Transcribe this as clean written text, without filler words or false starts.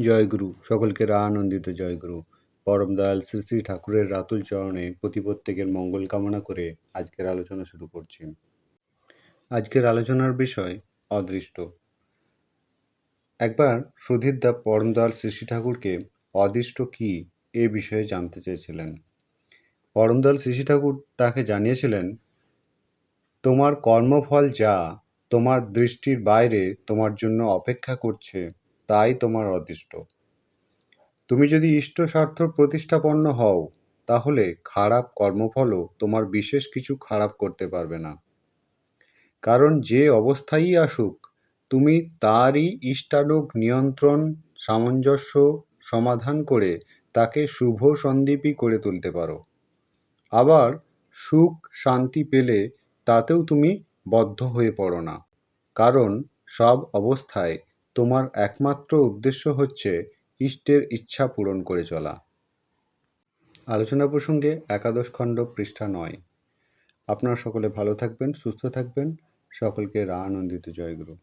জয়গুরু, সকলকে আনন্দিত জয়গুরু। পরম দয়াল শ্রী শ্রী ঠাকুরের রাতুল চরণে প্রত্যেকের মঙ্গল কামনা করে আজকের আলোচনা শুরু করছি। আজকের আলোচনার বিষয় অদৃষ্ট। একবার সুধীরদা পরম দয়াল শ্রী শ্রী ঠাকুরকে অদৃষ্ট কি এ বিষয়ে জানতে চেয়েছিলেন। পরম দয়াল শ্রী শ্রী ঠাকুর তাকে জানিয়েছিলেন, তোমার কর্মফল যা তোমার দৃষ্টির বাইরে তোমার জন্য অপেক্ষা করছে তাই তোমার অদৃষ্ট। তুমি যদি ইষ্ট স্বার্থ প্রতিষ্ঠাপন্ন হও, তাহলে খারাপ কর্মফলও তোমার বিশেষ কিছু খারাপ করতে পারবে না। কারণ যে অবস্থায়ই আসুক, তুমি তারই ইষ্টালোক নিয়ন্ত্রণ সামঞ্জস্য সমাধান করে তাকে শুভ সন্দীপী করে তুলতে পারো। আবার সুখ শান্তি পেলে তাতেও তুমি বদ্ধ হয়ে পড়ো না, কারণ সব অবস্থায় তোমার একমাত্র উদ্দেশ্য হচ্ছে ইষ্টের ইচ্ছা পূরণ করে চলা। আলোচনা প্রসঙ্গে একাদশ খণ্ড পৃষ্ঠা 9। আপনারা সকলে ভালো থাকবেন, সুস্থ থাকবেন। সকলকে আনন্দিত জয়গুরু।